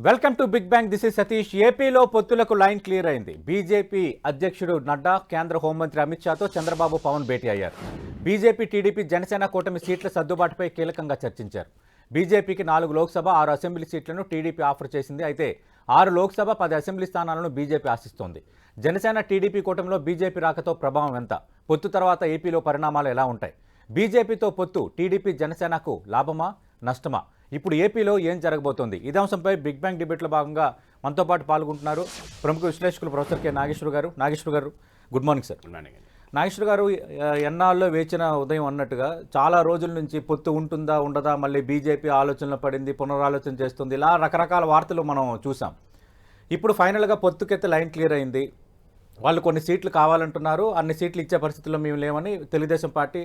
Welcome to big bang. This is Satish. ఏపీలో పొత్తులకు line clear అయింది. బీజేపీ అధ్యక్షుడు నడ్డా, కేంద్ర హోంమంత్రి అమిత్ షాతో చంద్రబాబు, పవన్ భేటీ అయ్యారు. బీజేపీ, టీడీపీ, జనసేన కూటమి సీట్ల సర్దుబాటుపై కీలకంగా చర్చించారు. బీజేపీకి 4 లోక్సభ, 6 అసెంబ్లీ సీట్లను టీడీపీ ఆఫర్ చేసింది. అయితే 6 లోక్సభ, 10 అసెంబ్లీ స్థానాలను బీజేపీ ఆశిస్తోంది. జనసేన, టీడీపీ కూటమిలో బీజేపీ రాకతో ప్రభావం ఎంత? పొత్తు తర్వాత ఏపీలో పరిణామాలు ఎలా ఉంటాయి? బీజేపీతో పొత్తు టీడీపీ, జనసేనకు లాభమా, నష్టమా? ఇప్పుడు ఏపీలో ఏం జరగబోతోంది? ఇదే అంశంపై బిగ్ బ్యాంగ్ డిబేట్లో భాగంగా మనతో పాటు పాల్గొంటున్నారు ప్రముఖ విశ్లేషకులు ప్రొఫెసర్ కె నాగేశ్వర గారు. నాగేశ్వర గారు, గుడ్ మార్నింగ్ సార్. నాగేశ్వర గారు, ఎన్నాళ్ళలో వేచిన ఉదయం అన్నట్టుగా చాలా రోజుల నుంచి పొత్తు ఉంటుందా, ఉండదా, మళ్ళీ బీజేపీ ఆలోచనలో పడింది, పునరాలోచన చేస్తుంది, ఇలా రకరకాల వార్తలు మనం చూసాం. ఇప్పుడు ఫైనల్గా పొత్తుకెత్తే లైన్ క్లియర్ అయింది. వాళ్ళు కొన్ని సీట్లు కావాలంటున్నారు. అన్ని సీట్లు ఇచ్చే పరిస్థితుల్లో మేము లేమని తెలుగుదేశం పార్టీ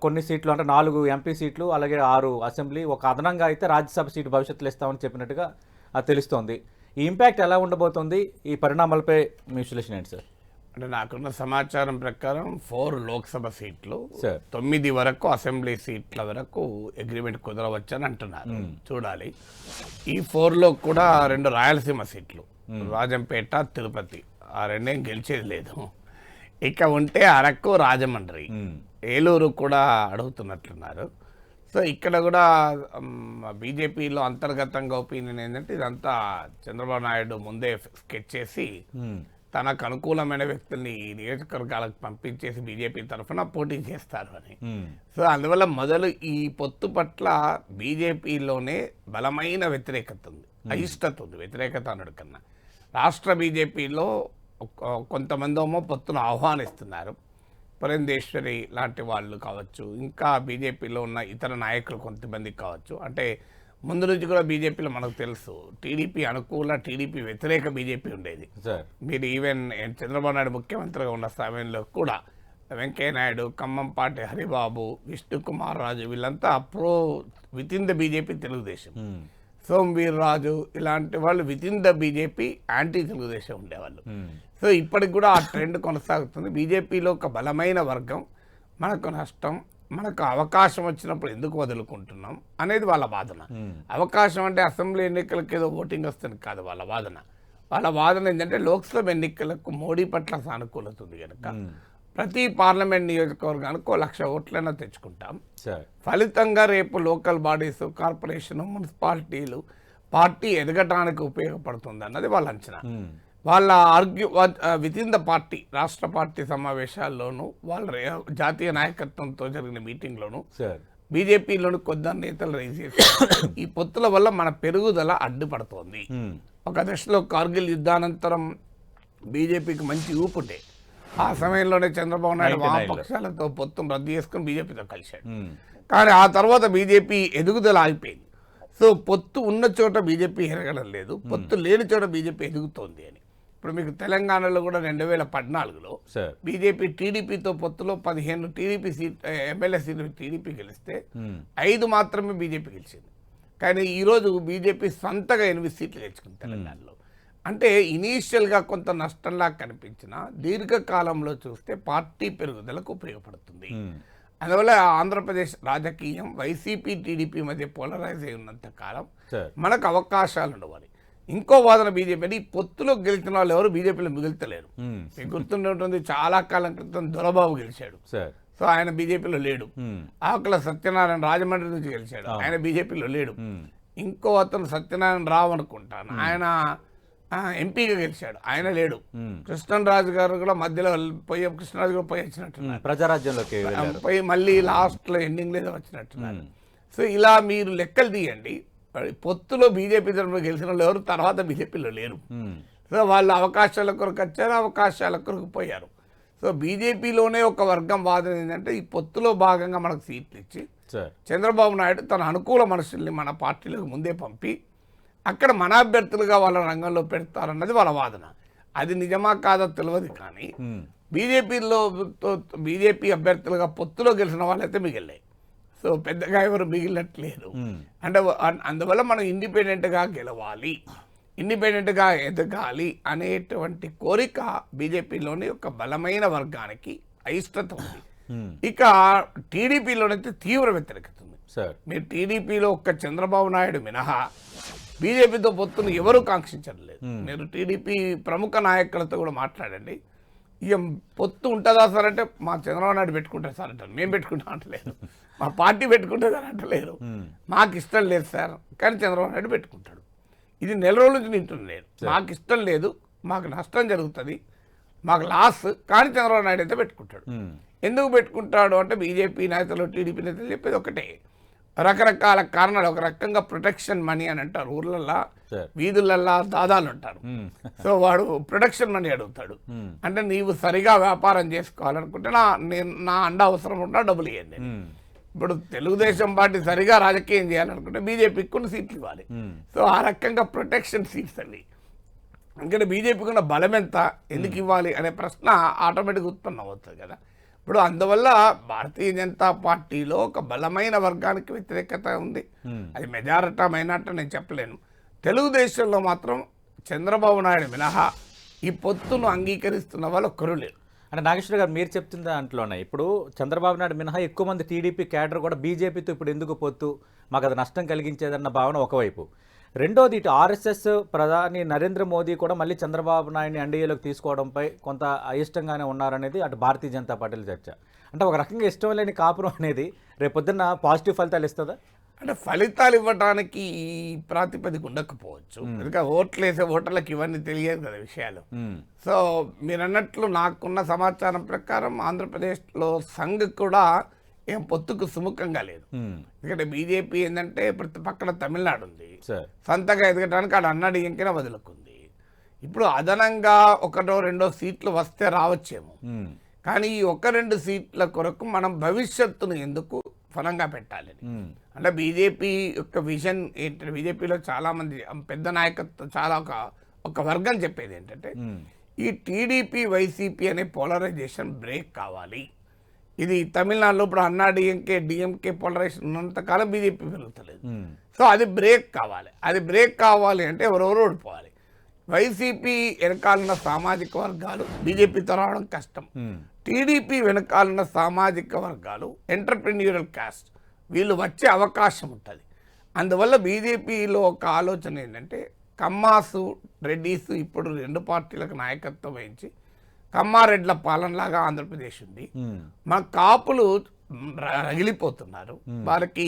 కొన్ని సీట్లు, అంటే 4 ఎంపీ సీట్లు, అలాగే 6 అసెంబ్లీ, ఒక అదనంగా అయితే రాజ్యసభ సీటు భవిష్యత్తులో ఇస్తామని చెప్పినట్టుగా తెలుస్తోంది. ఈ ఇంపాక్ట్ ఎలా ఉండబోతోంది? ఈ పరిణామాలపై మీ విశ్లేషణ ఏంటి సార్? అంటే నాకున్న సమాచారం ప్రకారం 4 లోక్సభ సీట్లు, 9 వరకు అసెంబ్లీ సీట్ల వరకు అగ్రిమెంట్ కుదరవచ్చని అంటున్నారు. చూడాలి. ఈ 4లో కూడా 2 రాయలసీమ సీట్లు, రాజంపేట, తిరుపతి, ఆ రెండేం గెలిచేది లేదు. ఇక ఉంటే అరకు, రాజమండ్రి, ఏలూరు కూడా అడుగుతున్నట్లున్నారు. సో ఇక్కడ కూడా బీజేపీలో అంతర్గతంగా ఒపీనియన్ ఏంటంటే ఇదంతా చంద్రబాబు నాయుడు ముందే స్కెచ్ చేసి తనకు అనుకూలమైన వ్యక్తుల్ని ఈ నియోజకవర్గాలకు పంపించేసి బీజేపీ తరఫున పోటీ చేస్తారు అని. సో అందువల్ల మొదలు ఈ పొత్తు పట్ల బీజేపీలోనే బలమైన వ్యతిరేకత ఉంది, అయిష్టత ఉంది. వ్యతిరేకత అనడు కన్నా రాష్ట్ర బీజేపీలో కొంతమంది ఏమో పొత్తును ఆహ్వానిస్తున్నారు. పురంధేశ్వరి లాంటి వాళ్ళు కావచ్చు, ఇంకా బీజేపీలో ఉన్న ఇతర నాయకులు కొంతమంది కావచ్చు. అంటే ముందు నుంచి కూడా బీజేపీలో మనకు తెలుసు, టీడీపీ అనుకూల, టీడీపీ వ్యతిరేక బీజేపీ ఉండేది. మీరు ఈవెన్ చంద్రబాబు నాయుడు ముఖ్యమంత్రిగా ఉన్న సమయంలో కూడా వెంకయ్యనాయుడు, ఖమ్మంపాటి హరిబాబు, విష్ణుకుమార్ రాజు, వీళ్ళంతా with in the BJP Telugu Desam. Somu Veerraju ఇలాంటి వాళ్ళు with in the BJP anti Telugu Desam ఉండేవాళ్ళు. సో ఇప్పటికి కూడా ఆ ట్రెండ్ కొనసాగుతుంది. బీజేపీలో ఒక బలమైన వర్గం మనకు నష్టం, మనకు అవకాశం వచ్చినప్పుడు ఎందుకు వదులుకుంటున్నాం అనేది వాళ్ళ వాదన. అవకాశం అంటే అసెంబ్లీ ఎన్నికలకు ఏదో ఓటింగ్ వస్తుంది కాదు వాళ్ళ వాదన. వాళ్ళ వాదన ఏంటంటే లోక్సభ ఎన్నికలకు మోడీ పట్ల సానుకూలత ఉంది కనుక ప్రతి పార్లమెంట్ నియోజకవర్గానికి 1,00,000 ఓట్లైనా తెచ్చుకుంటాం. ఫలితంగా రేపు లోకల్ బాడీస్, కార్పొరేషన్, మున్సిపాలిటీలు పార్టీ ఎదగటానికి ఉపయోగపడుతుంది అన్నది వాళ్ళ అంచనా. వాళ్ళ విత్ ఇన్ ద పార్టీ రాష్ట్ర పార్టీ సమావేశాల్లోనూ వాళ్ళ జాతీయ నాయకత్వంతో జరిగిన మీటింగ్లోనూ బీజేపీలోని కొందరు నేతలు రైజ్ చేశారు, ఈ పొత్తుల వల్ల మన పెరుగుదల అడ్డుపడుతోంది. ఒక దశలో కార్గిల్ యుద్ధానంతరం బీజేపీకి మంచి ఊపుండే, ఆ సమయంలోనే చంద్రబాబు నాయుడు వామపక్షాలతో పొత్తును రద్దు చేసుకుని బీజేపీతో కలిశాడు. కానీ ఆ తర్వాత బీజేపీ ఎదుగుదల ఆగిపోయింది. సో పొత్తు ఉన్న చోట బీజేపీ ఎరగడం లేదు, పొత్తు లేని చోట బీజేపీ ఎదుగుతోంది అని. ఇప్పుడు మీకు తెలంగాణలో కూడా 2014లో బీజేపీ టీడీపీతో పొత్తులో 15 టీడీపీ ఎమ్మెల్యే సీట్లు టీడీపీ గెలిస్తే 5 మాత్రమే బీజేపీ గెలిచింది. కానీ ఈరోజు బీజేపీ సొంతగా 8 సీట్లు గెలుచుకుంది తెలంగాణలో. అంటే ఇనీషియల్గా కొంత నష్టంలా కనిపించినా దీర్ఘకాలంలో చూస్తే పార్టీ పెరుగుదలకు ఉపయోగపడుతుంది. అందువల్ల ఆంధ్రప్రదేశ్ రాజకీయం వైసీపీ, టీడీపీ మధ్య పోలరైజ్ అయి ఉన్నంత కాలం మనకు అవకాశాలు ఉండవాలి. ఇంకో వాదన బీజేపీ, ఈ పొత్తులో గెలిచిన వాళ్ళు ఎవరు బీజేపీలో మిగులుతలేరు. మీకు గుర్తుండే ఉంటుంది, చాలా కాలం క్రితం దొరబాబు గెలిచాడు, సో ఆయన బీజేపీలో లేడు. ఆకుల సత్యనారాయణ రాజమండ్రి నుంచి గెలిచాడు, ఆయన బీజేపీలో లేడు. ఇంకో అతను సత్యనారాయణ రావు అనుకుంటాను, ఆయన ఎంపీగా గెలిచాడు, ఆయన లేడు. కృష్ణరాజు గారు కూడా మధ్యలో కృష్ణరాజు కూడా పోయి వచ్చినట్టున్నారు, ప్రజారాజ్యంలోకి పోయి మళ్ళీ లాస్ట్లో ఎండింగ్ లేదా వచ్చినట్టున్నారు. సో ఇలా మీరు లెక్కలు తీయండి, పొత్తులో బీజేపీ తరఫున గెలిచిన వాళ్ళు ఎవరు తర్వాత బీజేపీలో లేరు. సో వాళ్ళు అవకాశాల కొరకు వచ్చారు, అవకాశాల కొరకు పోయారు. సో బీజేపీలోనే ఒక వర్గం వాదన ఏంటంటే ఈ పొత్తులో భాగంగా మనకు సీట్లు ఇచ్చి చంద్రబాబు నాయుడు తన అనుకూల మనుషుల్ని మన పార్టీలకు ముందే పంపి అక్కడ మన అభ్యర్థులుగా వాళ్ళ రంగంలో పెడతారన్నది వాళ్ళ వాదన. అది నిజమా కాదో తెలియదు. కానీ బీజేపీ అభ్యర్థులుగా పొత్తులో గెలిచిన వాళ్ళైతే మిగిలినాయి. సో పెద్దగా ఎవరు మిగిలినట్లేదు. అంటే అందువల్ల మనం ఇండిపెండెంట్గా గెలవాలి, ఇండిపెండెంట్గా ఎదగాలి అనేటువంటి కోరిక బీజేపీలోని ఒక బలమైన వర్గానికి అయిష్టత ఉంది. ఇక టీడీపీలోనైతే తీవ్ర వ్యతిరేకత ఉంది. మీరు టీడీపీలో ఒక్క చంద్రబాబు నాయుడు మినహా బీజేపీతో పొత్తును ఎవరు కాంక్షించట్లేదు. మీరు టీడీపీ ప్రముఖ నాయకులతో కూడా మాట్లాడండి, ఇక పొత్తు ఉంటుందా సార్ అంటే మా చంద్రబాబు నాయుడు పెట్టుకుంటారు సార్ అంటారు. మేము పెట్టుకుంటాం అంటలేదు, మా పార్టీ పెట్టుకుంటుంది అని అంటలేరు. మాకు ఇష్టం లేదు సార్ కానీ చంద్రబాబు నాయుడు పెట్టుకుంటాడు. ఇది నెల రోజుల నుంచి వింటున్నాను నేను. మాకు ఇష్టం లేదు, మాకు నష్టం జరుగుతుంది, మాకు లాస్, కానీ చంద్రబాబు నాయుడు అయితే పెట్టుకుంటాడు. ఎందుకు పెట్టుకుంటాడు అంటే బీజేపీ నేతలు టీడీపీ నేతలు చెప్పేది ఒకటే, రకరకాల కారణాలు. ఒక రకంగా ప్రొటెక్షన్ మనీ అని అంటారు. ఊర్లల్లో వీధులల్లో దాదాలు ఉంటారు. సో వాడు ప్రొటెక్షన్ మనీ అడుగుతాడు. అంటే నీవు సరిగా వ్యాపారం చేసుకోవాలనుకుంటే నా అండ అవసరం ఉంటా డబ్బులు ఇవ్వండి. ఇప్పుడు తెలుగుదేశం పార్టీ సరిగా రాజకీయం చేయాలనుకుంటే బీజేపీకి కొన్ని సీట్లు ఇవ్వాలి. సో ఆ రకంగా ప్రొటెక్షన్ సీట్స్ అవి. ఎందుకంటే బీజేపీకి ఉన్న బలం ఎంత, ఎందుకు ఇవ్వాలి అనే ప్రశ్న ఆటోమేటిక్గా ఉత్పన్నం అవుతుంది కదా. ఇప్పుడు అందువల్ల భారతీయ జనతా పార్టీలో ఒక బలమైన వర్గానికి వ్యతిరేకత ఉంది. అది మెజారిటీ మైనార్టీ నేను చెప్పలేను. తెలుగుదేశంలో మాత్రం చంద్రబాబు నాయుడు మినహా ఈ పొత్తును అంగీకరిస్తున్న వాళ్ళు ఒక్కరూ లేరు. అంటే నాగేశ్వర గారు మీరు చెప్తున్న దాంట్లోనే ఇప్పుడు చంద్రబాబు నాయుడు మినహా ఎక్కువ మంది టీడీపీ క్యాడర్ కూడా బీజేపీతో ఇప్పుడు ఎందుకు పొత్తు, మాకు అది నష్టం కలిగించేదన్న భావన ఒకవైపు. రెండోది ఇటు ఆర్ఎస్ఎస్ ప్రధాని నరేంద్ర మోదీ కూడా మళ్ళీ చంద్రబాబు నాయుడిని ఎన్డీఏలోకి తీసుకోవడంపై కొంత అయిష్టంగానే ఉన్నారనేది అటు భారతీయ జనతా పార్టీల చర్చ. అంటే ఒక రకంగా ఇష్టం లేని కాపురం అనేది రేపొద్దున్న పాజిటివ్ ఫలితాలు ఇస్తుందా? అంటే ఫలితాలు ఇవ్వడానికి ఈ ప్రాతిపదిక ఉండకపోవచ్చు. ఎందుకంటే ఓట్లు వేసే ఓటర్లకు ఇవన్నీ తెలియదు కదా విషయాలు. సో మీరు అన్నట్లు నాకున్న సమాచారం ప్రకారం ఆంధ్రప్రదేశ్లో సంఘ్ కూడా ఏం పొత్తుకు సుముఖంగా లేదు. ఎందుకంటే బీజేపీ ఏంటంటే ప్రతి పక్కన తమిళనాడు ఉంది, సొంతగా ఎదగడానికి ఆడ అన్నాడు ఇంకైనా వదులుకుంది. ఇప్పుడు అదనంగా ఒకటో రెండో సీట్లు వస్తే రావచ్చేమో, కానీ ఈ 1-2 సీట్ల కొరకు మనం భవిష్యత్తును ఎందుకు ఫలంగా పెట్టాలి. అంటే బీజేపీ యొక్క విజన్ ఏంటంటే బీజేపీలో చాలా మంది పెద్ద నాయకత్వం చాలా ఒక వర్గం చెప్పేది ఏంటంటే ఈ టీడీపీ వైసీపీ అనే పోలరైజేషన్ బ్రేక్ కావాలి. ఇది తమిళనాడులో ఇప్పుడు అన్నా డిఎంకే పోలరైజేషన్ ఉన్నంతకాలం బీజేపీ పెరుగుతలేదు. సో అది బ్రేక్ కావాలి. అది బ్రేక్ కావాలి అంటే ఎవరెవరు ఓడిపోవాలి. వైసీపీ వెనకాలన్న సామాజిక వర్గాలు బీజేపీతో రావడం కష్టం. టీడీపీ వెనకాలన్న సామాజిక వర్గాలు ఎంటర్ప్రెన్యూరల్ కాస్ట్, వీళ్ళు వచ్చే అవకాశం ఉంటుంది. అందువల్ల బీజేపీలో ఒక ఆలోచన ఏంటంటే కమ్మాసు రెడ్డీసు ఇప్పుడు 2 పార్టీలకు నాయకత్వం వహించి కమ్మారెడ్ల పాలనలాగా ఆంధ్రప్రదేశ్ ఉంది. మన కాపులు రగిలిపోతున్నారు. వారికి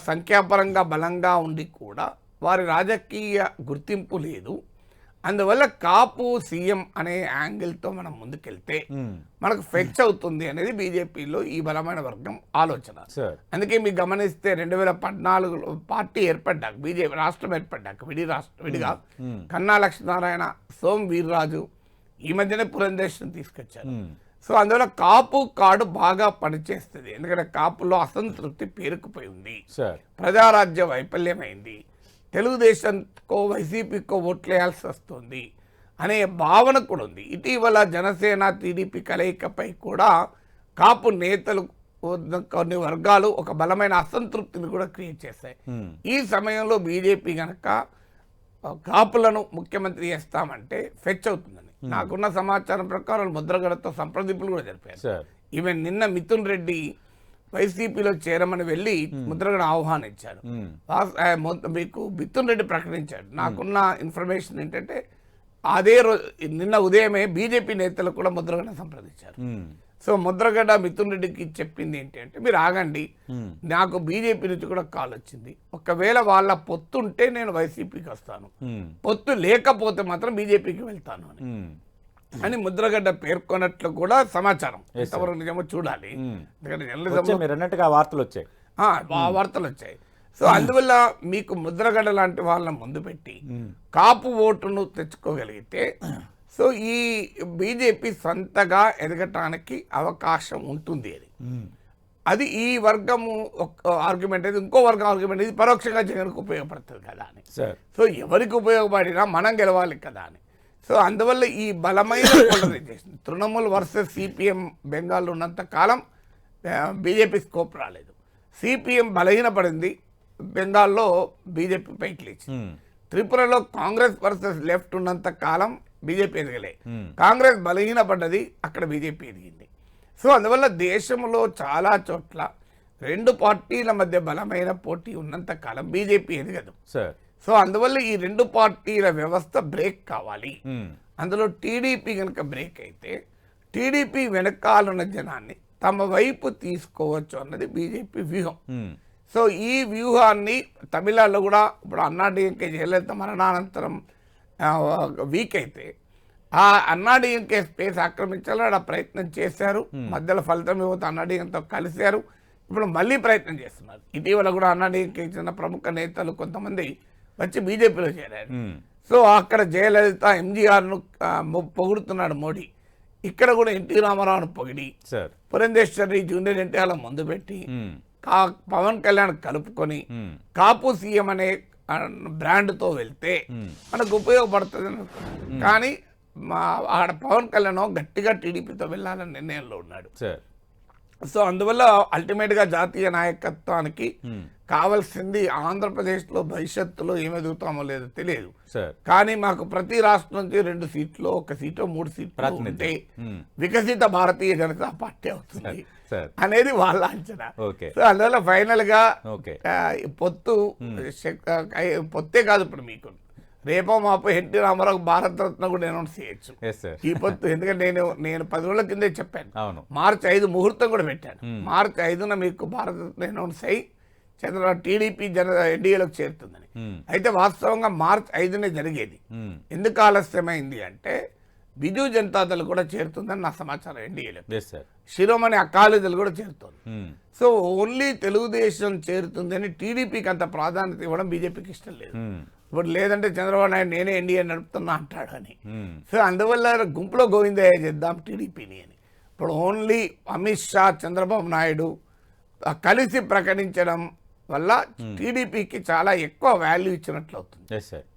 సంఖ్యాపరంగా బలంగా ఉండి కూడా వారి రాజకీయ గుర్తింపు లేదు. అందువల్ల కాపు సీఎం అనే యాంగిల్తో మనం ముందుకెళ్తే మనకు ఫెచ్ అవుతుంది అనేది బీజేపీలో ఈ బలమైన వర్గం ఆలోచన. అందుకే మీకు గమనిస్తే 2014 పార్టీ ఏర్పడ్డాక బీజేపీ రాష్ట్రం ఏర్పడ్డాక విడిగా కన్నా లక్ష్మీనారాయణ, సోమ్ వీర్రాజు, ఈ మధ్యనే పురంధేశ్వరిని తీసుకొచ్చారు. సో అందువల్ల కాపు కార్డు బాగా పనిచేస్తుంది. ఎందుకంటే కాపులో అసంతృప్తి పేరుకుపోయి ఉంది, ప్రజారాజ్య వైఫల్యమైంది, తెలుగుదేశంకో వైసీపీకో ఓట్లేయాల్సి వస్తుంది అనే భావన కూడా ఉంది. ఇటీవల జనసేన టీడీపీ కలయికపై కూడా కాపు నేతలు కొన్ని వర్గాలు ఒక బలమైన అసంతృప్తిని కూడా క్రియేట్ చేశాయి. ఈ సమయంలో బీజేపీ కనుక కాపులను ముఖ్యమంత్రి చేస్తామంటే ఫెచ్ అవుతుందని నాకున్న సమాచారం ప్రకారం ముద్రగడతో సంప్రదింపులు కూడా జరిపారు. ఈవెన్ నిన్న మిథున్ రెడ్డి వైసీపీలో చేరమని వెళ్ళి ముద్రగడ ఆహ్వానించారు. మీకు మిథున్ రెడ్డి ప్రకటించాడు. నాకున్న ఇన్ఫర్మేషన్ ఏంటంటే అదే రోజు నిన్న ఉదయమే బీజేపీ నేతలు కూడా ముద్రగడ సంప్రదించారు. సో ముద్రగడ మిథున్ రెడ్డికి చెప్పింది ఏంటి అంటే మీరు ఆగండి, నాకు బీజేపీ నుంచి కూడా కాల్ వచ్చింది, ఒకవేళ వాళ్ళ పొత్తు ఉంటే నేను వైసీపీకి వస్తాను, పొత్తు లేకపోతే మాత్రం బీజేపీకి వెళ్తాను అని ముద్రగడ్డ పేర్కొన్నట్లు కూడా సమాచారం. ఎంతవరకు నిజమో చూడాలి, ఎందుకంటే వార్తలు వచ్చాయి. సో అందువల్ల మీకు ముద్రగడ్డ లాంటి వాళ్ళని ముందు పెట్టి కాపు ఓటును తెచ్చుకోగలిగితే సో ఈ బీజేపీ సొంతగా ఎదగటానికి అవకాశం ఉంటుంది. అది ఈ వర్గము ఆర్గ్యుమెంట్ అయితే ఇంకో వర్గం ఆర్గ్యుమెంట్ ఇది పరోక్షంగా జగన్కు ఉపయోగపడుతుంది కదా అని. సో ఎవరికి ఉపయోగపడినా మనం గెలవాలి కదా అని. సో అందువల్ల ఈ బలమైన పోలరైజేషన్ తృణమూల్ వర్సెస్ సిపిఎం బెంగాల్లో ఉన్నంత కాలం బీజేపీ స్కోప్ రాలేదు. సిపిఎం బలహీనపడింది, బెంగాల్లో బీజేపీ పైకి లేచి. త్రిపురలో కాంగ్రెస్ వర్సెస్ లెఫ్ట్ ఉన్నంత కాలం బీజేపీ ఎదగలే, కాంగ్రెస్ బలహీనపడ్డది, అక్కడ బీజేపీ ఎదిగింది. సో అందువల్ల దేశంలో చాలా చోట్ల 2 పార్టీల మధ్య బలమైన పోటీ ఉన్నంత కాలం బీజేపీ ఎదగదు. సో అందువల్ల ఈ రెండు పార్టీల వ్యవస్థ బ్రేక్ కావాలి. అందులో టీడీపీ కనుక బ్రేక్ అయితే టీడీపీ వెనకాలన్న జనాన్ని తమ వైపు తీసుకోవచ్చు అన్నది బీజేపీ వ్యూహం. సో ఈ వ్యూహాన్ని తమిళనాడులో కూడా ఇప్పుడు అన్నాడీఎంకే జయలలిత మరణానంతరం వీక్ అయితే ఆ అన్నాడీఎంకే స్పేస్ ఆక్రమించాలని ఆ ప్రయత్నం చేశారు. మధ్యలో ఫలితం ఇవ్వతో అన్నాడీఎంతో కలిశారు. ఇప్పుడు మళ్ళీ ప్రయత్నం చేస్తున్నారు. ఇటీవల కూడా అన్నాడీఎంకే చెందిన ప్రముఖ నేతలు కొంతమంది వచ్చి బీజేపీలో చేరారు. సో అక్కడ జయలలిత ఎంజీఆర్ను పొగుడుతున్నాడు మోడీ. ఇక్కడ కూడా ఎన్టీ రామారావును పొగిడి పురంధేశ్వరి జూనియర్ ఎన్టీఆర్ల ముందు పెట్టి పవన్ కళ్యాణ్ కలుపుకొని కాపు సీఎం అనే బ్రాండ్తో వెళ్తే మనకు ఉపయోగపడుతుంది. కానీ ఆడ పవన్ కళ్యాణ్ గట్టిగా టీడీపీతో వెళ్ళాలని నిర్ణయంలో ఉన్నాడు. సో అందువల్ల అల్టిమేట్గా జాతీయ నాయకత్వానికి కావాల్సింది ఆంధ్రప్రదేశ్లో భవిష్యత్తులో ఏమెదుగుతామో లేదో తెలియదు. కానీ మాకు ప్రతి రాష్ట్రం నుంచి 2 సీట్లు, 1 సీటు, 3 సీట్లు ఉంటే వికసిత భారతీయ జనతా పార్టీ అవుతుంది అనేది వాళ్ళ అంచనా. సో అందువల్ల ఫైనల్ గా పొత్తే కాదు, ఇప్పుడు మీకు రేపో మాపో ఎన్టీ రామారావు భారతరత్న కూడా అనౌన్స్ చేయొచ్చు ఈ పొత్తు. ఎందుకంటే నేను 10 రోజుల కిందే చెప్పాను, మార్చి 5 ముహూర్తం కూడా పెట్టాను. మార్చి 5న మీకు భారతరత్న అనౌన్స్ అయ్యి చంద్రబాబు టీడీపీ ఎన్డీఏలోకి చేరుతుందని. అయితే వాస్తవంగా మార్చి 5నే జరిగేది. ఎందుకు ఆలస్యమైంది అంటే బిజు జనతాదళ్ కూడా చేరుతుందని నా సమాచారం ఎన్డీఏలో. శిరోమణి అకాలీదళ్ కూడా చేరుతుంది. సో ఓన్లీ తెలుగుదేశం చేరుతుందని టీడీపీకి అంత ప్రాధాన్యత ఇవ్వడం బీజేపీకి ఇష్టం లేదు. ఇప్పుడు లేదంటే చంద్రబాబు నాయుడు నేనే ఎన్డీఏ నడుపుతున్నా అంటాడు అని. సో అందువల్ల గుంపులో గోవిందయ్య చేద్దాం టీడీపీని అని. ఇప్పుడు ఓన్లీ అమిత్ షా, చంద్రబాబు నాయుడు కలిసి ప్రకటించడం వల్ల టీడీపీకి చాలా ఎక్కువ వాల్యూ ఇచ్చినట్లు అవుతుంది.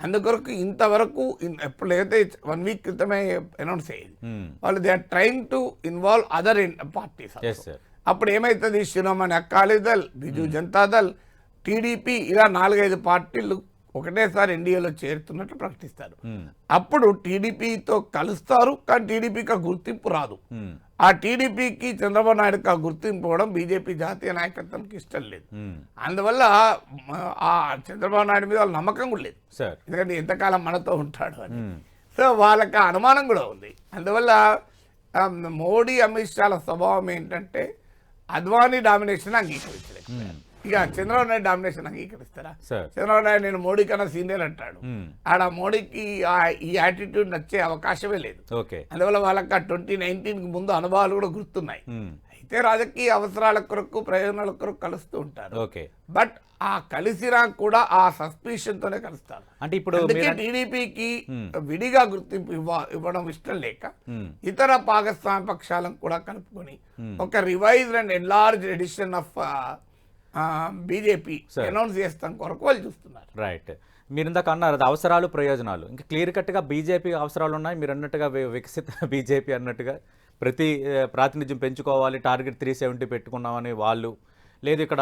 అందుకొరకు ఇంతవరకు ఎప్పుడు అయితే 1 వీక్ క్రితమే అనౌన్స్ అయ్యేది, వాళ్ళు they are trying to involve other parties. అప్పుడు ఏమైతుంది, శిరోమణి అకాలీదళ్, బిజు జనతాదళ్, టీడీపీ ఇలా 4-5 పార్టీలు ఒకటేసారి ఎన్డీఏలో చేరుతున్నట్లు ప్రకటిస్తారు. అప్పుడు టీడీపీతో కలుస్తారు, కానీ టీడీపీకి గుర్తింపు రాదు. ఆ టీడీపీకి చంద్రబాబు నాయుడుకి ఆ గుర్తింపు ఇవ్వడం బీజేపీ జాతీయ నాయకత్వానికి ఇష్టం లేదు. అందువల్ల ఆ చంద్రబాబు నాయుడు మీద వాళ్ళ నమ్మకం కూడా లేదు, ఎందుకంటే ఎంతకాలం మనతో ఉంటాడు అని. సో వాళ్ళకి అనుమానం కూడా ఉంది. అందువల్ల మోడీ అమిత్ షాల స్వభావం ఏంటంటే అద్వానీ డామినేషన్ అంగీకరించలేదు. ఇక చంద్రబాబు నాయుడు డామినేషన్ అంగీకరిస్తారా? చంద్రబాబు నాయుడు నేను మోడీ కన్నా సీనియర్ అంటాడు. ఆడ మోడీకి ఈ యాటిట్యూడ్ నచ్చే అవకాశమే లేదు. అందువల్ల వాళ్ళకి 2019కి ముందు అనుభవాలు కూడా గుర్తున్నాయి. అయితే రాజకీయ అవసరాల కొరకు, ప్రయోజనాల కొరకు కలుస్తూ ఉంటారు. బట్ ఆ కలిసినా కూడా ఆ సస్పిషన్ తోనే కలుస్తారు. అంటే ఇప్పుడు టీడీపీకి విడిగా గుర్తింపు ఇవ్వడం ఇష్టం లేక ఇతర భాగస్వామ్య పక్షాలను కూడా కలుపుకొని ఒక revised and enlarge edition of BJP announce చేస్తాం కొరకు వాళ్ళు చూస్తున్నారు. రైట్, మీరు ఇందాక అన్నారు అది అవసరాలు, ప్రయోజనాలు. ఇంకా క్లియర్ కట్గా బీజేపీ అవసరాలు ఉన్నాయి. మీరు అన్నట్టుగా వికసిత బీజేపీ అన్నట్టుగా ప్రతి ప్రాతినిధ్యం పెంచుకోవాలి, టార్గెట్ 370 పెట్టుకున్నామని వాళ్ళు, లేదు ఇక్కడ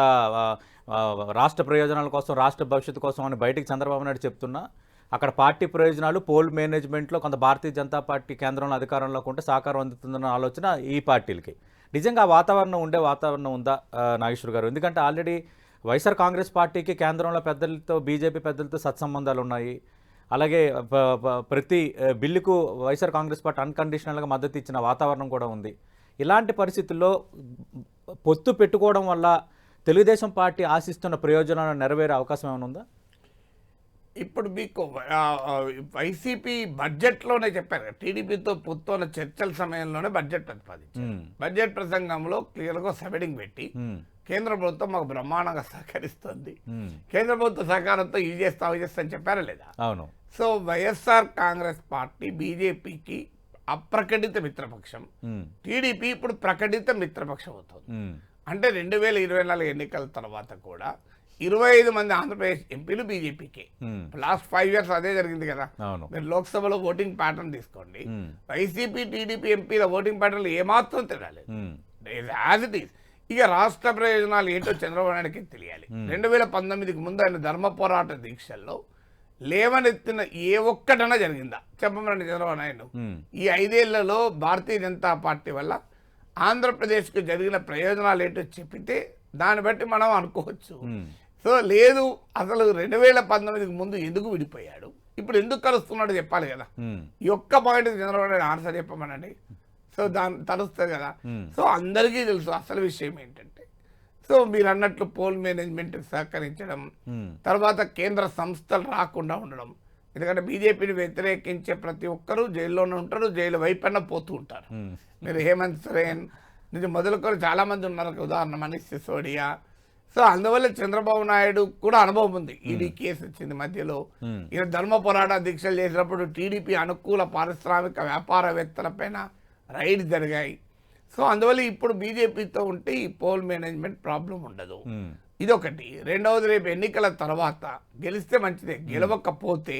రాష్ట్ర ప్రయోజనాల కోసం, రాష్ట్ర భవిష్యత్తు కోసం అని బయటికి చంద్రబాబు నాయుడు చెప్తున్నా, అక్కడ పార్టీ ప్రయోజనాలు పోల్ మేనేజ్మెంట్లో కొంత భారతీయ జనతా పార్టీ కేంద్రంలో అధికారంలోకి ఉంటే సహకారం అందుతుందన్న ఆలోచన ఈ పార్టీలకి. నిజంగా వాతావరణం ఉందా నాగేశ్వర్ గారు? ఎందుకంటే ఆల్రెడీ వైఎస్ఆర్ కాంగ్రెస్ పార్టీకి కేంద్రంలో పెద్దలతో, బీజేపీ పెద్దలతో సత్సంబంధాలు ఉన్నాయి. అలాగే ప్రతి బిల్లుకు వైఎస్ఆర్ కాంగ్రెస్ పార్టీ అన్కండిషనల్గా మద్దతు ఇచ్చిన వాతావరణం కూడా ఉంది. ఇలాంటి పరిస్థితుల్లో పొత్తు పెట్టుకోవడం వల్ల తెలుగుదేశం పార్టీ ఆశిస్తున్న ప్రయోజనాలను నెరవేరే అవకాశం ఏమైనా ఉందా? ఇప్పుడు మీకు వైసీపీ బడ్జెట్లోనే చెప్పారు, టీడీపీతో పొత్తున్న చర్చల సమయంలోనే బడ్జెట్ ప్రతిపాదించారు. బడ్జెట్ ప్రసంగంలో క్లియర్గా సబెడింగ్ పెట్టి కేంద్ర ప్రభుత్వం మాకు బ్రహ్మాండంగా సహకరిస్తుంది, కేంద్ర ప్రభుత్వ సహకారంతో ఇది చేస్తా అని చెప్పారా లేదా? అవును. సో వైఎస్ఆర్ కాంగ్రెస్ పార్టీ బీజేపీకి అప్రకటిత మిత్రపక్షం, టీడీపీ ఇప్పుడు ప్రకటిత మిత్రపక్షం అవుతుంది. అంటే 2024 ఎన్నికల తర్వాత కూడా 25 మంది ఆంధ్రప్రదేశ్ ఎంపీలు బీజేపీకే. లాస్ట్ 5 years అదే జరిగింది కదా. మీరు లోక్సభలో ఓటింగ్ ప్యాటర్న్ తీసుకోండి, వైసీపీ టీడీపీ ఎంపీల ఓటింగ్ ప్యాటర్న్ ఏమాత్రం తిరగాలి, యాజ్ ఇట్ ఈస్. ఇక రాష్ట్ర ప్రయోజనాలు ఏంటో చంద్రబాబు నాయుడుకి తెలియాలి. 2019కి ముందు ఆయన ధర్మ పోరాట దీక్షల్లో లేవనెత్తిన ఏ ఒక్కటన్నా జరిగిందా చెప్పమని చంద్రబాబు నాయుడు. ఈ 5 ఏళ్లలో భారతీయ జనతా పార్టీ వల్ల ఆంధ్రప్రదేశ్కి జరిగిన ప్రయోజనాలు ఏంటో చెప్పితే దాన్ని బట్టి మనం అనుకోవచ్చు. సో లేదు అసలు 2019కి ముందు ఎందుకు విడిపోయాడు, ఇప్పుడు ఎందుకు కలుస్తున్నాడు చెప్పాలి కదా. ఈ ఒక్క పాయింట్ చంద్రబాబు నాయుడు ఆన్సర్ చెప్పమనండి. సో దాని తలుస్తుంది కదా. సో అందరికీ తెలుసు అసలు విషయం ఏంటంటే, సో మీరు అన్నట్లు పోల్ మేనేజ్మెంట్ సహకరించడం, తర్వాత కేంద్ర సంస్థలు రాకుండా ఉండడం. ఎందుకంటే బీజేపీని వ్యతిరేకించే ప్రతి ఒక్కరూ జైల్లోనే ఉంటారు, జైలు వైపన్న పోతూ ఉంటారు. మీరు హేమంత్ సోరెన్ నుంచి మొదలుకొని చాలా మంది ఉన్నారు, ఉదాహరణ మనీష్ సిసోడియా. సో అందువల్ల చంద్రబాబు నాయుడు కూడా అనుభవం ఉంది. ఈడీ కేసు వచ్చింది మధ్యలో, ఈయన ధర్మ పోరాట దీక్షలు చేసినప్పుడు టీడీపీ అనుకూల పారిశ్రామిక వ్యాపారవేత్తల పైన రైడ్ జరిగాయి. సో అందువల్ల ఇప్పుడు బీజేపీతో ఉంటే ఈ పోల్ మేనేజ్మెంట్ ప్రాబ్లం ఉండదు. ఇదొకటి. రెండవది, రేపు ఎన్నికల తర్వాత గెలిస్తే మంచిదే, గెలవకపోతే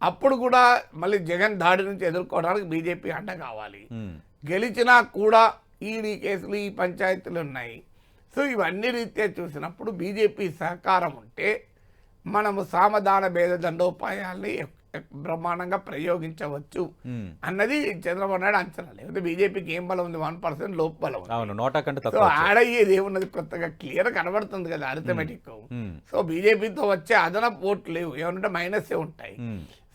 అప్పుడు కూడా మళ్ళీ జగన్ దాడి నుంచి ఎదుర్కోవడానికి బీజేపీ అండ కావాలి. గెలిచినా కూడా ఈడీ కేసులు, ఈ పంచాయతీలు ఉన్నాయి. సో ఇవన్నీ రీత్యా చూసినప్పుడు బీజేపీ సహకారం ఉంటే మనము సామధాన భేద దండోపాయాల్ని బ్రహ్మాండంగా ప్రయోగించవచ్చు అన్నది చంద్రబాబు నాయుడు అంచనా. లేకపోతే బీజేపీకి ఏం బలం ఉంది, 1% లోపు బలం ఉంది. సో యాడ్ అయ్యేది ఏమున్నది, కొత్తగా క్లియర్ కనబడుతుంది కదా అరిథమెటిక్. సో బీజేపీతో వచ్చే అదనపు ఓట్లు లేవు, ఏమన్నా మైనస్ ఉంటాయి.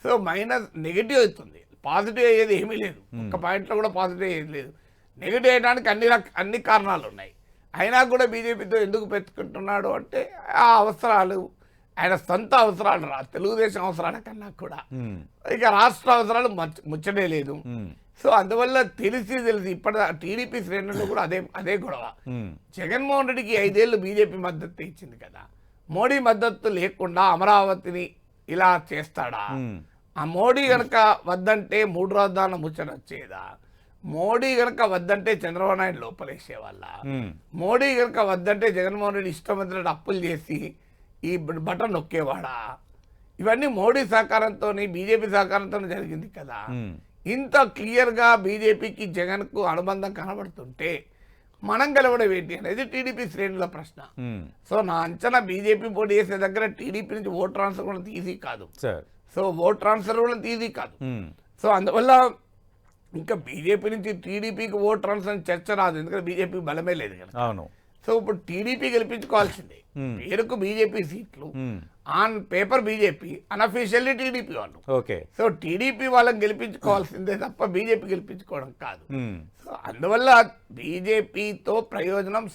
సో మైనస్ నెగిటివ్ అవుతుంది, పాజిటివ్ అయ్యేది ఏమీ లేదు. ఒక్క పాయింట్లో కూడా పాజిటివ్ అయ్యేది లేదు. నెగిటివ్ అయ్యడానికి అన్ని కారణాలు ఉన్నాయి. అయినా కూడా బీజేపీతో ఎందుకు పెట్టుకుంటున్నాడు అంటే ఆ అవసరాలు, ఆయన సొంత అవసరాలు తెలుగుదేశం అవసరాల కన్నా కూడా ఇక రాష్ట్ర అవసరాలు ముచ్చటే లేదు. సో అందువల్ల తెలిసి ఇప్పటి టీడీపీ శ్రేణులు కూడా అదే గొడవ. జగన్మోహన్ రెడ్డికి 5 ఏళ్ళు బీజేపీ మద్దతు ఇచ్చింది కదా, మోడీ మద్దతు లేకుండా అమరావతిని ఇలా చేస్తాడా? ఆ మోడీ గనక వద్దంటే 3 రాజధానుల ముచ్చట వచ్చేదా? మోడీ గనక వద్దంటే చంద్రబాబు నాయుడు లోపలేసేవాళ్ళ? మోడీ గనక వద్దంటే జగన్మోహన్ రెడ్డి ఇష్టం వచ్చినట్టు అప్పులు చేసి ఈ బటన్ నొక్కేవాడా? ఇవన్నీ మోడీ సహకారంతో, బీజేపీ సహకారంతో జరిగింది కదా. ఇంత క్లియర్గా బీజేపీకి జగన్కు అనుబంధం కనబడుతుంటే మనం గెలవడం ఏంటి అనేది టీడీపీ శ్రేణుల ప్రశ్న. సో నా అంచనా బీజేపీ పోటీ చేసే దగ్గర టీడీపీ నుంచి ఓట్ ట్రాన్స్ఫర్ కూడా ఈజీ కాదు. సో ఓట్ ట్రాన్స్ఫర్ కూడా ఈజీ కాదు. సో అందువల్ల ఇంకా బీజేపీ నుంచి టీడీపీకి ఓట్ ట్రాన్స్ఫర్ చర్చ రాదు, ఎందుకంటే బీజేపీ బలమే లేదు కదా. సో ఇప్పుడు టీడీపీ గెలిపించుకోవాల్సిందే. పేరుకు బీజేపీ సీట్లు, on paper BJP, unofficially TDP వాళ్ళు. సో టీడీపీ వాళ్ళని గెలిపించుకోవాల్సిందే తప్ప బీజేపీ గెలిపించుకోవడం కాదు. సో అందువల్ల బీజేపీతో ప్రయోజనం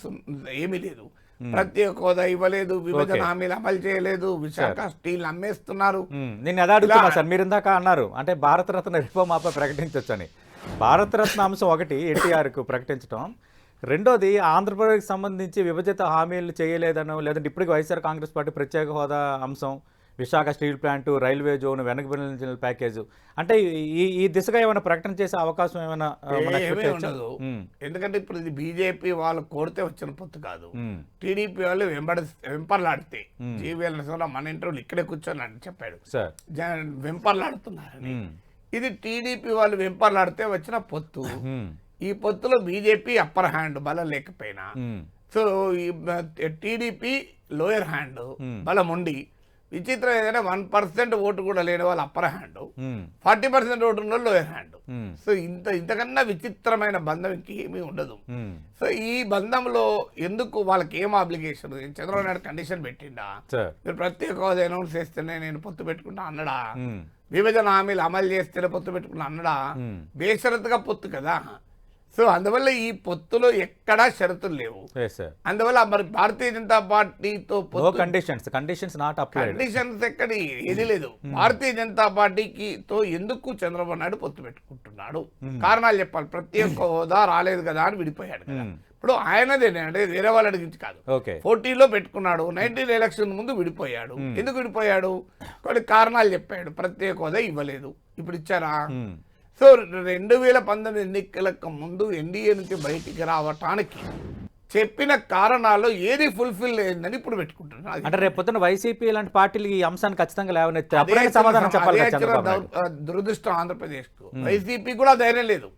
ఏమీ లేదు. ప్రత్యేక హోదా ఇవ్వలేదు, విభజన హామీలు అమలు చేయలేదు, విశాఖ స్టీల్ అమ్మేస్తున్నారు. నేను అదే అడుగుతున్నా సార్, మీరు ఇందాక అన్నారు అంటే భారతరత్న రిఫార్మ్ ప్రకటించవచ్చు అని. భారతరత్న అంశం ఒకటి ఎన్టీఆర్కు ప్రకటించడం, రెండోది ఆంధ్రప్రదేశ్కి సంబంధించి విభజిత హామీలు చేయలేదనో, లేదంటే ఇప్పటికి వైఎస్ఆర్ కాంగ్రెస్ పార్టీ ప్రత్యేక హోదా అంశం, Visakha steel plant, railway zone, వెనకబడిన ప్యాకేజ్, అంటే ఈ దిశగా ఏమైనా ప్రకటన చేసే అవకాశం ఏమైనా ఉండదు. ఎందుకంటే ఇప్పుడు ఇది బీజేపీ వాళ్ళు కోరితే వచ్చిన పొత్తు కాదు. టీడీపీ వాళ్ళు వెంపర్లాడితే, జీవీఎల్ మన ఇంటర్వ్యూలు ఇక్కడే కూర్చొని అని చెప్పాడు, వెంపర్లాడుతున్నారని. ఇది టీడీపీ వాళ్ళు వెంపర్లాడితే వచ్చిన పొత్తు. ఈ పొత్తులో బీజేపీ అప్పర్ హ్యాండ్ బలం లేకపోయినా, సో టీడీపీ లోయర్ హ్యాండ్ బలం ఉండి, విచిత్రం ఏదైనా 1% ఓటు కూడా లేని వాళ్ళు అప్పర్ హ్యాండ్, 40% ఓటు ఉన్న లోయర్ హ్యాండ్. సో ఇంతకన్నా విచిత్రమైన బంధం ఇంకేమీ ఉండదు. సో ఈ బంధంలో ఎందుకు వాళ్ళకి ఏం ఆబ్లిగేషన్? చంద్రబాబు నాయుడు కండిషన్ పెట్టిండా, మీరు ప్రత్యేక హోదా అనౌన్స్ చేస్తేనే నేను పొత్తు పెట్టుకుంటా అన్నడా? విభజన హామీలు అమలు చేస్తేనే పొత్తు పెట్టుకున్నా అన్నడా? బేషరతుగా పొత్తు కదా. సో అందువల్ల ఈ పొత్తులో ఎక్కడా షరతులు లేవు. అందువల్ల మరి భారతీయ జనతా పార్టీతో కండిషన్స్ ఎక్కడ ఏది లేదు. భారతీయ జనతా పార్టీతో ఎందుకు చంద్రబాబు నాయుడు పొత్తు పెట్టుకుంటున్నాడు? కారణాలు చెప్పాలి. ప్రత్యేక హోదా రాలేదు కదా అని విడిపోయాడు కదా. ఇప్పుడు ఆయనదే, అంటే వేరే వాళ్ళ అడిగించి కాదు. 14లో పెట్టుకున్నాడు, 19 ఎలక్షన్ ముందు విడిపోయాడు. ఎందుకు విడిపోయాడు? కొన్ని కారణాలు చెప్పాడు. ప్రత్యేక హోదా ఇవ్వలేదు, ఇప్పుడు ఇచ్చారా? సో 2019 ఎన్నికలకు ముందు ఎన్డీఏ నుంచి బయటికి రావటానికి చెప్పిన కారణాలు ఏది ఫుల్ఫిల్ అయిందని ఇప్పుడు పెట్టుకుంటున్నారు. అంటే రేపు పొద్దున వైసీపీ లాంటి పార్టీలు ఈ అంశాన్ని ఖచ్చితంగా దురదృష్టం ఆంధ్రప్రదేశ్ కు. వైసీపీ కూడా ధైర్యం లేదు.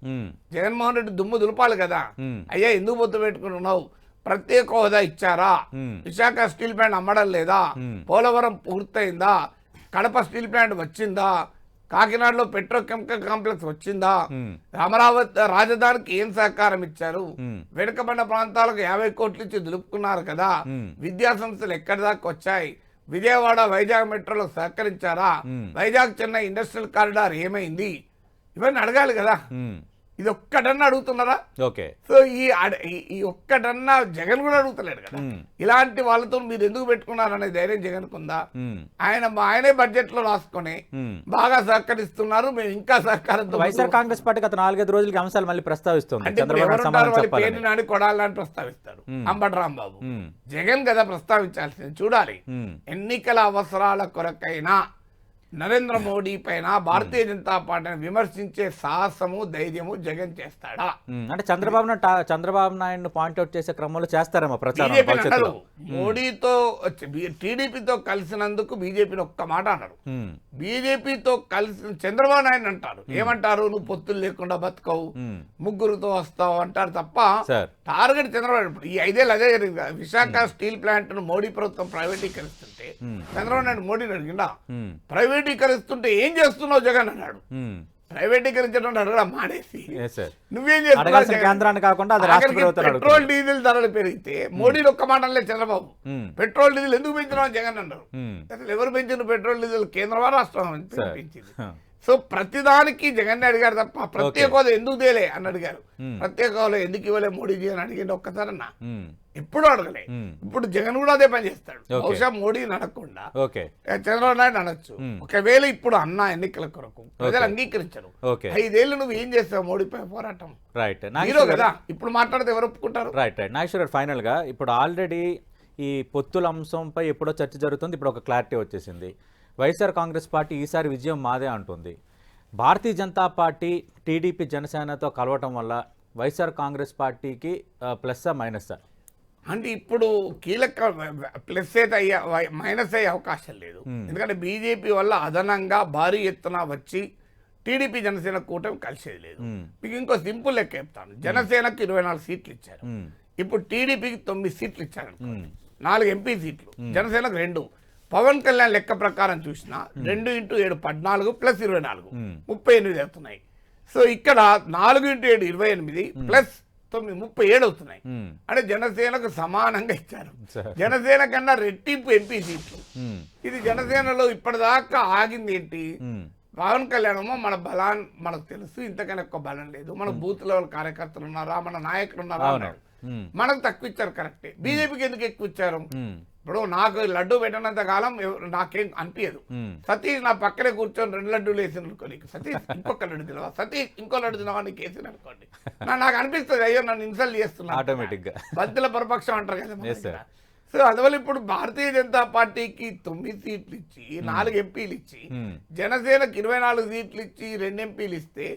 జగన్మోహన్ రెడ్డి దుమ్ము దులపాలి కదా. అయ్యా ఎందుకు పొత్తు పెట్టుకుంటున్నావు? ప్రత్యేక హోదా ఇచ్చారా? విశాఖ స్టీల్ ప్లాంట్ అమ్మడం లేదా? పోలవరం పూర్తయిందా? కడప స్టీల్ ప్లాంట్ వచ్చిందా? కాకినాడలో పెట్రోకెమికల్ కాంప్లెక్స్ వచ్చిందా, అమరావతి రాజధానికి ఏం సహకారం ఇచ్చారు, వెనుకబడిన ప్రాంతాలకు 50 కోట్లు ఇచ్చి దులుపుకున్నారు కదా, విద్యా సంస్థలు ఎక్కడి దాకా వచ్చాయి, విజయవాడ వైజాగ్ మెట్రోలో సహకరించారా, వైజాగ్ చెన్నై ఇండస్ట్రియల్ కారిడార్ ఏమైంది, ఇవన్నీ అడగాలి కదా. ఇది ఒక్కటన్నా అడుగుతున్నారా? ఓకే. సో ఈ ఒక్కటన్నా జగన్ కూడా అడుగుతలేడు కదా. ఇలాంటి వాళ్ళతో మీరు ఎందుకు పెట్టుకున్నారనే ధైర్యం జగన్ కుందా? ఆయనే బడ్జెట్ లో రాసుకొని బాగా సహకరిస్తున్నారు, మేము ఇంకా సహకారంతో. వైఎస్ఆర్ కాంగ్రెస్ పార్టీ గత 4-5 రోజులకి అంశాలు మళ్ళీ ప్రస్తావిస్తుంది. అంటే పేరు నాని కొడాలని ప్రస్తావిస్తారు అంబటి రాంబాబు. జగన్ కదా ప్రస్తావించాల్సింది. చూడాలి, ఎన్నికల అవసరాల కొరకైనా నరేంద్ర మోడీ పైన భారతీయ జనతా పార్టీని విమర్శించే సాహసము ధైర్యము జగన్ చేస్తాడా? అంటే చంద్రబాబు నాయుడు పాయింట్అవుట్ చేసే క్రమంలో చేస్తారేమో ప్రచారం. మోడీతో టీడీపీతో కలిసినందుకు బీజేపీని ఒక్క మాట అన్నారు. బీజేపీతో కలిసి చంద్రబాబు నాయుడు అంటారు, ఏమంటారు, నువ్వు పొత్తులు లేకుండా బతకవు, ముగ్గురుతో వస్తావు అంటారు తప్ప టార్గెట్ చంద్రబాబు. ఈ 5 ఏళ్ళు అదే జరిగింది. విశాఖ స్టీల్ ప్లాంట్ ను మోడీ ప్రభుత్వం ప్రైవేటీకరిస్తుంటే చంద్రబాబు నాయుడు మోడీని అడిగిందా? ప్రైవేటీకరిస్తుంటే ఏం చేస్తున్నావు జగన్ అన్నాడు. ప్రైవేటీకరించడం అడగడం మానేసి నువ్వేం చేస్తున్నావు? పెట్రోల్ డీజిల్ ధరలు పెరిగితే మోడీని ఒక్క మాట అనలేదు చంద్రబాబు. పెట్రోల్ డీజిల్ ఎందుకు పెంచినావు జగన్ అన్నారు. అసలు ఎవరు పెంచిన పెట్రోల్ డీజిల్? కేంద్రం రాష్ట్రం పెంచింది. సో ప్రతిదానికి జగన్ అడిగారు తప్ప ప్రత్యేక హోదా ఎందుకు తేలే అని అడిగారు. ప్రత్యేక హోదా ఎందుకు ఇవ్వలే మోడీజీ అని అడిగింది ఒక్కసారన్నా? ఎప్పుడు అడగలే. ఇప్పుడు జగన్ కూడా అదే పని చేస్తాడు. బహుశా మోడీని అనకుండా చంద్రబాబు నాయుడు అనొచ్చు. ఒకవేళ ఇప్పుడు అన్న ఎన్నికల కొరకు ప్రజలు అంగీకరించరు. 5 ఏళ్ళు నువ్వు ఏం చేస్తావు మోడీపై పోరాటం? రైట్ కదా. ఇప్పుడు మాట్లాడితే ఎవరు ఒప్పుకుంటారు? రైట్. నాగేశ్వర ఫైనల్ గా ఇప్పుడు ఆల్రెడీ ఈ పొత్తుల అంశంపై ఎప్పుడో చర్చ జరుగుతుంది. ఇప్పుడు ఒక క్లారిటీ వచ్చేసింది. వైఎస్ఆర్ కాంగ్రెస్ పార్టీ ఈసారి విజయం మాదే అంటుంది. భారతీయ జనతా పార్టీ టీడీపీ జనసేనతో కలవటం వల్ల వైఎస్ఆర్ కాంగ్రెస్ పార్టీకి ప్లస్సా మైనస్సా? అంటే ఇప్పుడు కీలక ప్లస్ అయితే మైనస్ అయ్యే అవకాశం లేదు. ఎందుకంటే బీజేపీ వల్ల అదనంగా భారీ ఎత్తున వచ్చి టీడీపీ జనసేన కూటమి కలిసేది లేదు. మీకు ఇంకో సింపుల్ లెక్క చెప్తాను. జనసేనకు 24 సీట్లు ఇచ్చారు. ఇప్పుడు టీడీపీకి 9 సీట్లు ఇచ్చారు. 4 ఎంపీ సీట్లు, జనసేనకు 2. పవన్ కళ్యాణ్ లెక్క ప్రకారం చూసినా 2 × 7 14 + 24 38 అవుతున్నాయి. సో ఇక్కడ 4 × 7 28 + 9 37 అవుతున్నాయి. అంటే జనసేనకు సమానంగా ఇచ్చారు. జనసేన కన్నా రెట్టింపు ఎంపీ సీట్లు. ఇది జనసేనలో ఇప్పటిదాకా ఆగింది ఏంటి? పవన్ కళ్యాణ్ మన బలాన్ని మనకు తెలుసు, ఇంతకన్నా ఎక్కువ బలం లేదు, మన బూత్ లెవెల్ కార్యకర్తలు ఉన్నారా, మన నాయకులు ఉన్నారా అన్నాడు. మనకు తక్కువ ఇచ్చారు కరెక్టే. బీజేపీకి ఎందుకు ఎక్కువ ఇచ్చారు? ఇప్పుడు నాకు లడ్డు పెట్టినంత కాలం నాకేం అనిపించదు. సతీష్ నా పక్కనే కూర్చొని 2 లడ్డూలు వేసిన అనుకోండి, సతీష్ ఇంకొక లడ్డు తినవా, సతీష్ ఇంకో లడ్డు తినవా నీకు వేసిన అనుకోండి, నాకు అనిపిస్తుంది అయ్యో నన్ను ఇన్సల్ట్ చేస్తున్నా, ఆటోమేటిక్ గా బంతుల పరపక్షం అంటారు కదా. సో అందువల్ల ఇప్పుడు భారతీయ జనతా పార్టీకి 9 సీట్లు ఇచ్చి 4 ఎంపీలు ఇచ్చి జనసేనకు 24 సీట్లు ఇచ్చి 2 ఎంపీలు ఇస్తే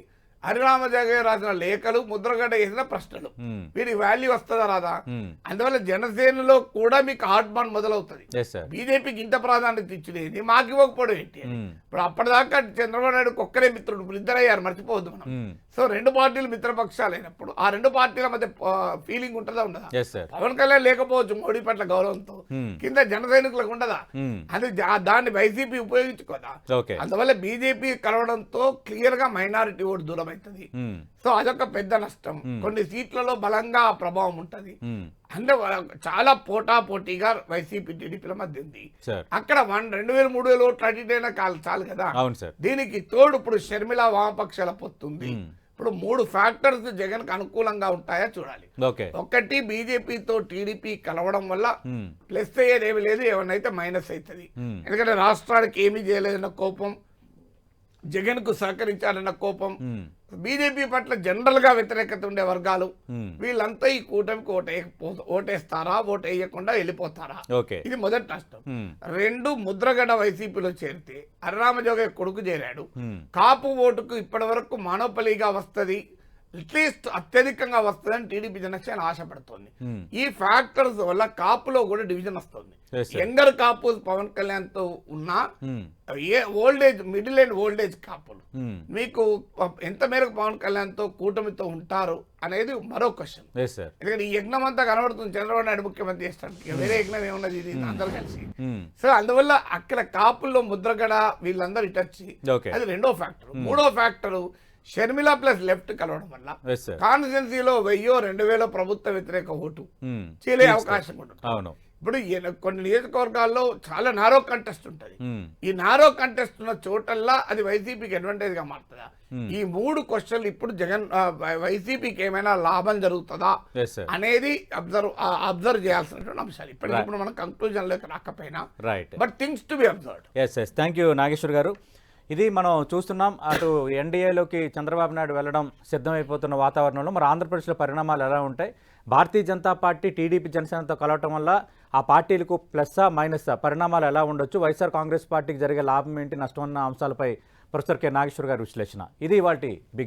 హరిరామజగయ్య రాసిన లేఖలు, ముద్రగడ్డ వేసిన ప్రశ్నలు, వీరికి వాల్యూ వస్తుందా రాదా? అందువల్ల జనసేనలో కూడా మీకు హాట్ బాండ్ మొదలవుతుంది. బీజేపీకి ఇంత ప్రాధాన్యత ఇచ్చేది మాకు ఇవ్వకపోవడం ఏంటి? ఇప్పుడు అప్పటిదాకా చంద్రబాబు నాయుడు ఒక్కరే మిత్రుడు, ఇప్పుడు 2 అయ్యారు, మర్చిపోవద్దు మనం. సో 2 పార్టీలు మిత్రపక్షాలు అయినప్పుడు ఆ 2 పార్టీల మధ్య ఫీలింగ్ ఉంటుందా ఉండదా? పవన్ కళ్యాణ్ లేకపోవచ్చు మోడీ పట్ల గౌరవంతో, కింద జన సైనికులకు ఉండదా? అది దాన్ని వైసీపీ ఉపయోగించుకోదా? అందువల్ల బీజేపీ కలవడంతో క్లియర్ గా మైనారిటీ ఓటు దూరం అవుతుంది. సో అదొక పెద్ద నష్టం. కొన్ని సీట్లలో బలంగా ప్రభావం ఉంటది. అంటే చాలా పోటాపోటీగా వైసీపీ టీడీపీల మధ్య ఉంది. అక్కడ 2000-3000 ఓట్లు అడిగితేనే చాలు కదా. దీనికి తోడు ఇప్పుడు షర్మిల వామపక్షాల పొత్తుంది. ఇప్పుడు 3 ఫ్యాక్టర్స్ జగన్ కు అనుకూలంగా ఉంటాయా చూడాలి. ఒకటి, బీజేపీతో టీడీపీ కలవడం వల్ల ప్లస్ అయ్యేది ఏమి లేదు, ఏమన్నైతే మైనస్ అవుతుంది. ఎందుకంటే రాష్ట్రానికి ఏమీ చేయలేదన్న కోపం, జగన్ కు సహకరించాలన్న కోపం, బీజేపీ పట్ల జనరల్ గా వ్యతిరేకత ఉండే వర్గాలు, వీళ్ళంతా ఈ కూటమికి ఓటేస్తారా, ఓటు వేయకుండా వెళ్ళిపోతారా? ఇది మొదటి నష్టం. 2, ముద్రగడ వైసీపీలో చేరితే హరిరామజోగయ్య కొడుకు చేరాడు. కాపు ఓటుకు ఇప్పటి వరకు మానోపలిగా వస్తుంది అట్లీస్ట్ అత్యధికంగా వస్తుందని టీడీపీ జనసేన ఆశపడుతోంది. ఈ ఫ్యాక్టర్స్ వల్ల కాపులో కూడా డివిజన్ వస్తుంది. యంగర్ కాపు పవన్ కళ్యాణ్ తో ఉన్నా ఏ ఓల్డేజ్ మిడిల్ అండ్ ఓల్డేజ్ కాపులు మీకు ఎంత మేరకు పవన్ కళ్యాణ్ తో కూటమితో ఉంటారు అనేది మరో క్వశ్చన్. ఎందుకంటే ఈ యజ్ఞం అంతా కనబడుతుంది చంద్రబాబు నాయుడు ముఖ్యమంత్రి చేస్తాడు, వేరే యజ్ఞం ఏమున్నది ఇది అందరూ కలిసి. సో అందువల్ల అక్కడ కాపుల్లో ముద్రగడ వీళ్ళందరూ ఇటొచ్చి అది రెండో ఫ్యాక్టర్. మూడో ఫ్యాక్టర్ షర్మిల ప్లస్ లెఫ్ట్ కలవడం వల్ల కాన్స్టిట్యున్సీలో 1000-2000 ప్రభుత్వ వ్యతిరేక ఓటు చీలే అవకాశం ఉంటుంది. ఇప్పుడు కొన్ని నియోజకవర్గాల్లో చాలా నారో కంటెస్ట్ ఉంటుంది. ఈ నారో కంటెస్ట్ ఉన్న చోటల్లా అది వైసీపీకి అడ్వాంటేజ్ గా మారుతుందా? ఈ 3 క్వశ్చన్లు ఇప్పుడు వైసీపీకి ఏమైనా లాభం జరుగుతుందా అనేది అబ్జర్వ్ చేయాల్సినటువంటి అంశాలు. ఇప్పుడు మనం కంక్లూజన్ లోకి రాకపోయినా but things to be observed. Thank you Nageshwar గారు. ఇది మనం చూస్తున్నాం, అటు ఎన్డీఏలోకి చంద్రబాబు నాయుడు వెళ్ళడం సిద్ధమైపోతున్న వాతావరణంలో మరి ఆంధ్రప్రదేశ్లో పరిణామాలు ఎలా ఉంటాయి? భారతీయ జనతా పార్టీ టీడీపీ జనసేనతో కలవటం వల్ల ఆ పార్టీలకు ప్లస్సా మైనస్సా పరిణామాలు ఎలా ఉండొచ్చు? వైఎస్ఆర్ కాంగ్రెస్ పార్టీకి జరిగే లాభం ఏంటి, నష్టం అన్న అంశాలపై ప్రొఫెసర్ కె నాగేశ్వర్ గారి విశ్లేషణ. ఇది ఇవాల్టి బిగ్